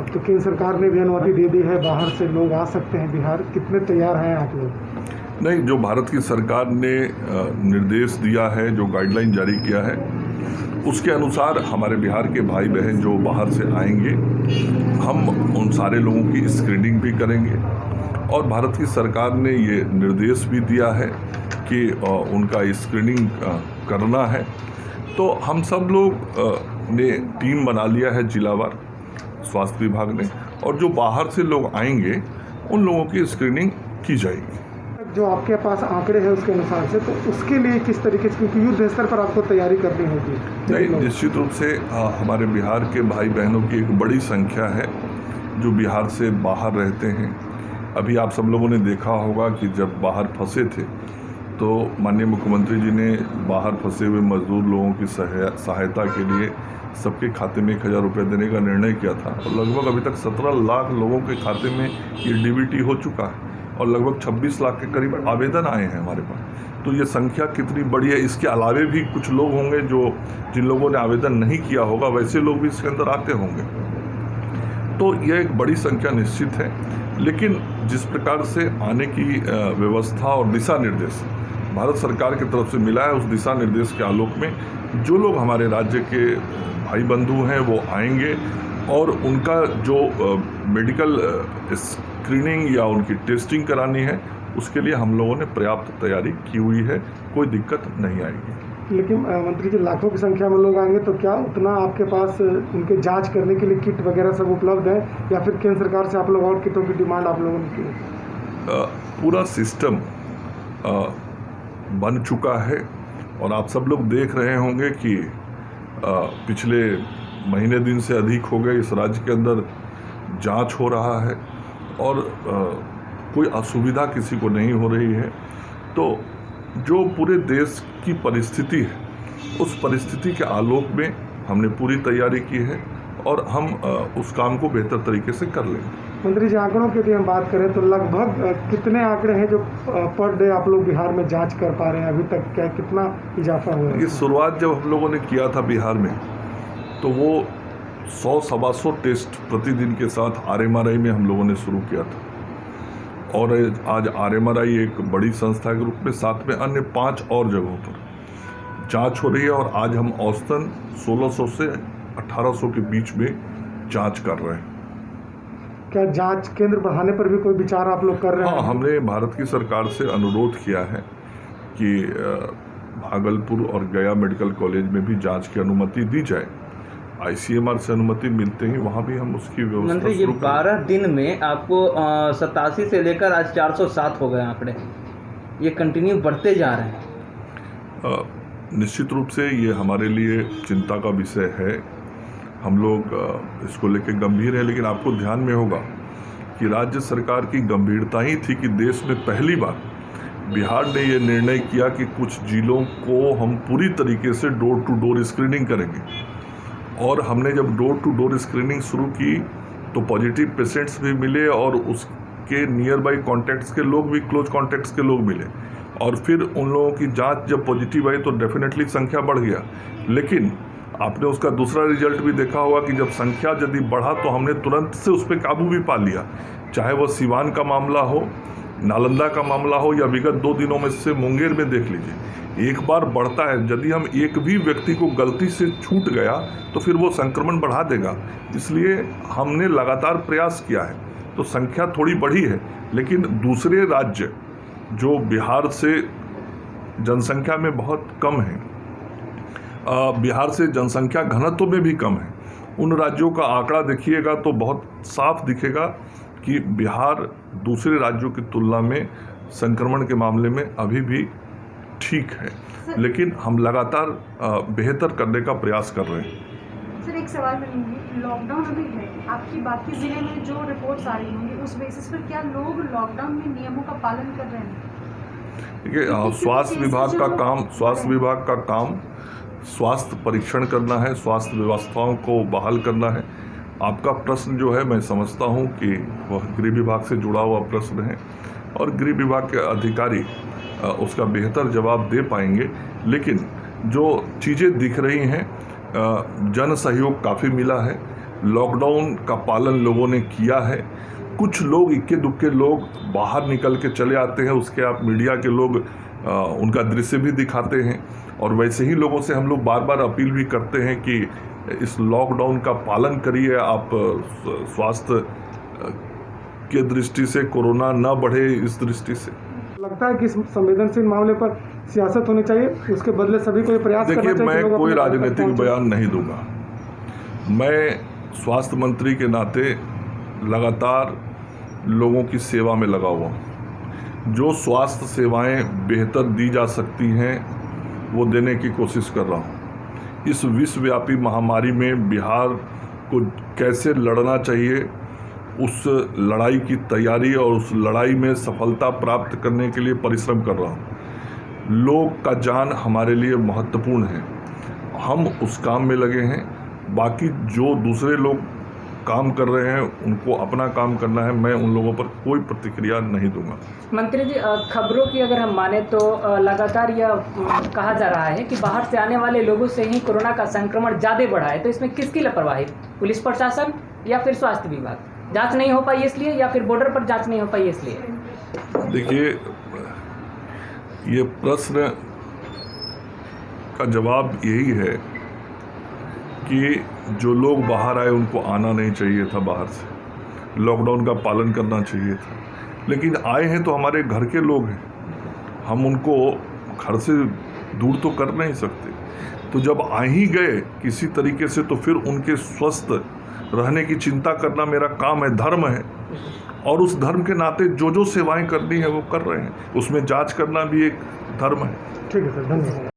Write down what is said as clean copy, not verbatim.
तो केंद्र सरकार ने भी अनुमति दे दी है, बाहर से लोग आ सकते हैं बिहार, कितने तैयार हैं आप लोग? नहीं, जो भारत की सरकार ने निर्देश दिया है, जो गाइडलाइन जारी किया है, उसके अनुसार हमारे बिहार के भाई बहन जो बाहर से आएंगे, हम उन सारे लोगों की स्क्रीनिंग भी करेंगे। और भारत की सरकार ने ये निर्देश भी दिया है कि उनका स्क्रीनिंग करना है। तो हम सब लोग ने टीम बना लिया है जिलावार, स्वास्थ्य विभाग ने, और जो बाहर से लोग आएंगे उन लोगों की स्क्रीनिंग की जाएगी। जो आपके पास आंकड़े हैं उसके अनुसार से, तो उसके लिए किस तरीके से, क्योंकि युद्ध स्तर पर आपको तैयारी करनी होगी? नहीं, निश्चित रूप से हमारे बिहार के भाई बहनों की एक बड़ी संख्या है जो बिहार से बाहर रहते हैं। अभी आप सब लोगों ने देखा होगा कि जब बाहर फंसे थे तो माननीय मुख्यमंत्री जी ने बाहर फंसे हुए मजदूर लोगों की सहायता के लिए सबके खाते में 1000 रुपये देने का निर्णय किया था, और लगभग अभी तक 17 लाख लोगों के खाते में ये डीबीटी हो चुका है, और लगभग 26 लाख के करीब आवेदन आए हैं हमारे पास। तो ये संख्या कितनी बड़ी है। इसके अलावे भी कुछ लोग होंगे जिन लोगों ने आवेदन नहीं किया होगा, वैसे लोग भी इसके अंदर आते होंगे। तो यह एक बड़ी संख्या निश्चित है, लेकिन जिस प्रकार से आने की व्यवस्था और दिशा निर्देश भारत सरकार की तरफ से मिला है, उस दिशा निर्देश के आलोक में जो लोग हमारे राज्य के भाई बंधु हैं वो आएंगे, और उनका जो मेडिकल स्क्रीनिंग या उनकी टेस्टिंग करानी है, उसके लिए हम लोगों ने पर्याप्त तैयारी की हुई है, कोई दिक्कत नहीं आएगी। लेकिन मंत्री जी, लाखों की संख्या में लोग आएंगे तो क्या उतना आपके पास उनके जांच करने के लिए किट वगैरह सब उपलब्ध है, या फिर केंद्र सरकार से आप लोग और किटों की डिमांड आप लोगों ने की? पूरा सिस्टम बन चुका है, और आप सब लोग देख रहे होंगे कि पिछले महीने दिन से अधिक हो गए इस राज्य के अंदर जांच हो रहा है, और कोई असुविधा किसी को नहीं हो रही है। तो जो पूरे देश की परिस्थिति है, उस परिस्थिति के आलोक में हमने पूरी तैयारी की है, और हम उस काम को बेहतर तरीके से कर लेंगे। मंत्री जी, आंकड़ों की यदि हम बात करें तो लगभग कितने आंकड़े हैं जो पर डे आप लोग बिहार में जांच कर पा रहे हैं अभी तक? क्या कितना इजाफा हुआ है? ये शुरुआत जब हम लोगों ने किया था बिहार में, तो वो 100-125 टेस्ट प्रतिदिन के साथ RMRI में हम लोगों ने शुरू किया था, और आज RMRI एक बड़ी संस्था के रूप में साथ में अन्य 5 और जगहों पर जांच हो रही है, और आज हम औसतन 1600 से 1800 के बीच में जांच कर रहे हैं। क्या जांच केंद्र बढ़ाने पर भी कोई विचार आप लोग कर रहे हैं? हाँ, हमने भारत की सरकार से अनुरोध किया है कि भागलपुर और गया मेडिकल कॉलेज में भी जांच की अनुमति दी जाए। ICMR से अनुमति मिलते ही वहाँ भी हम उसकी व्यवस्था। मंत्री जी, 12 दिन में आपको 87 से लेकर आज 407 हो गए आंकड़े, ये कंटिन्यू बढ़ते जा रहे हैं। निश्चित रूप से ये हमारे लिए चिंता का विषय है। हम लोग इसको लेकर गंभीर हैं, लेकिन आपको ध्यान में होगा कि राज्य सरकार की गंभीरता ही थी कि देश में पहली बार बिहार ने ये निर्णय किया कि कुछ जिलों को हम पूरी तरीके से डोर टू डोर स्क्रीनिंग करेंगे। और हमने जब डोर टू डोर स्क्रीनिंग शुरू की तो पॉजिटिव पेशेंट्स भी मिले, और उसके नियर बाई कॉन्टैक्ट्स के लोग भी, क्लोज कॉन्टैक्ट्स के लोग मिले, और फिर उन लोगों की जांच जब पॉजिटिव आई तो डेफिनेटली संख्या बढ़ गया। लेकिन आपने उसका दूसरा रिजल्ट भी देखा होगा कि जब संख्या यदि बढ़ा तो हमने तुरंत से उस पर काबू भी पा लिया, चाहे वह सिवान का मामला हो, नालंदा का मामला हो, या विगत 2 दिनों में से मुंगेर में देख लीजिए। एक बार बढ़ता है, यदि हम एक भी व्यक्ति को गलती से छूट गया तो फिर वो संक्रमण बढ़ा देगा। इसलिए हमने लगातार प्रयास किया है, तो संख्या थोड़ी बढ़ी है, लेकिन दूसरे राज्य जो बिहार से जनसंख्या में बहुत कम है, बिहार से जनसंख्या घनत्व में भी कम है, उन राज्यों का आंकड़ा देखिएगा तो बहुत साफ दिखेगा कि बिहार दूसरे राज्यों की तुलना में संक्रमण के मामले में अभी भी ठीक है, लेकिन हम लगातार बेहतर करने का प्रयास कर रहे हैं। सर, एक सवाल मैं लूँगी, लॉकडाउन अभी है, आपकी बाकी ज़िले में जो रिपोर्ट्स आ रही होंगी उस बेसिस पर क्या लोग लॉकडाउन में नियमों का पालन कर रहे हैं? देखिए, स्वास्थ्य विभाग का काम स्वास्थ्य परीक्षण करना है, स्वास्थ्य व्यवस्थाओं को बहाल करना है। आपका प्रश्न जो है, मैं समझता हूं कि वह गृह विभाग से जुड़ा हुआ प्रश्न है, और गृह विभाग के अधिकारी उसका बेहतर जवाब दे पाएंगे। लेकिन जो चीज़ें दिख रही हैं, जन सहयोग काफ़ी मिला है, लॉकडाउन का पालन लोगों ने किया है। कुछ लोग इक्के दुक्के लोग बाहर निकल के चले आते हैं, उसके आप मीडिया के लोग उनका दृश्य भी दिखाते हैं, और वैसे ही लोगों से हम लोग बार बार अपील भी करते हैं कि इस लॉकडाउन का पालन करिए। आप स्वास्थ्य के दृष्टि से कोरोना न बढ़े, इस दृष्टि से लगता है कि इस संवेदनशील मामले पर सियासत होनी चाहिए, उसके बदले सभी को ये प्रयास करना देखिए, चाहिए कि मैं लोग कोई अपने घर तक राजनीतिक पहुंचे। बयान नहीं दूंगा। मैं स्वास्थ्य मंत्री के नाते लगातार लोगों की सेवा में लगा हुआ हूँ। जो स्वास्थ्य सेवाएं बेहतर दी जा सकती हैं वो देने की कोशिश कर रहा हूँ। इस विश्वव्यापी महामारी में बिहार को कैसे लड़ना चाहिए, उस लड़ाई की तैयारी और उस लड़ाई में सफलता प्राप्त करने के लिए परिश्रम कर रहा हूँ। लोग का जान हमारे लिए महत्वपूर्ण है, हम उस काम में लगे हैं। बाकी जो दूसरे लोग काम कर रहे हैं उनको अपना काम करना है, मैं उन लोगों पर कोई प्रतिक्रिया नहीं दूंगा। मंत्री जी, खबरों की अगर हम माने तो लगातार यह कहा जा रहा है कि बाहर से आने वाले लोगों से ही कोरोना का संक्रमण ज़्यादा बढ़ा है, तो इसमें किसकी लापरवाही? पुलिस प्रशासन या फिर स्वास्थ्य विभाग? जांच नहीं हो पाई इसलिए, या फिर बॉर्डर पर जांच नहीं हो पाई इसलिए? देखिए, ये प्रश्न का जवाब यही है कि जो लोग बाहर आए उनको आना नहीं चाहिए था, बाहर से लॉकडाउन का पालन करना चाहिए था, लेकिन आए हैं तो हमारे घर के लोग हैं, हम उनको घर से दूर तो कर नहीं सकते। तो जब आ ही गए किसी तरीके से, तो फिर उनके स्वस्थ रहने की चिंता करना मेरा काम है, धर्म है, और उस धर्म के नाते जो जो सेवाएं करनी है वो कर रहे हैं। उसमें जांच करना भी एक धर्म है। ठीक है सर, धन्यवाद।